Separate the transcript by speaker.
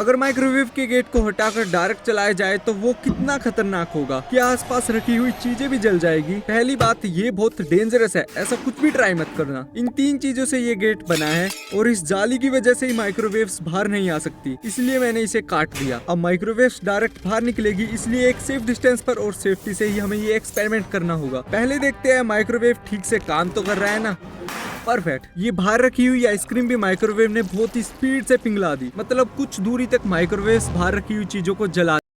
Speaker 1: अगर माइक्रोवेव के गेट को हटाकर डायरेक्ट चलाया जाए तो वो कितना खतरनाक होगा। क्या आसपास रखी हुई चीजें भी जल जाएगी? पहली बात, ये बहुत डेंजरस है, ऐसा कुछ भी ट्राई मत करना। इन 3 चीजों से ये गेट बना है और इस जाली की वजह से ही माइक्रोवेव्स बाहर नहीं आ सकती, इसलिए मैंने इसे काट दिया। अब माइक्रोवेव्स डायरेक्ट बाहर निकलेगी, इसलिए एक सेफ डिस्टेंस पर और सेफ्टी से ही हमें ये एक्सपेरिमेंट करना होगा। पहले देखते हैं माइक्रोवेव ठीक से काम तो कर रहा है ना। परफेक्ट। ये बाहर रखी हुई आइसक्रीम भी माइक्रोवेव ने बहुत ही स्पीड से पिघला दी, मतलब कुछ दूरी तक माइक्रोवेव बाहर रखी हुई चीजों को जला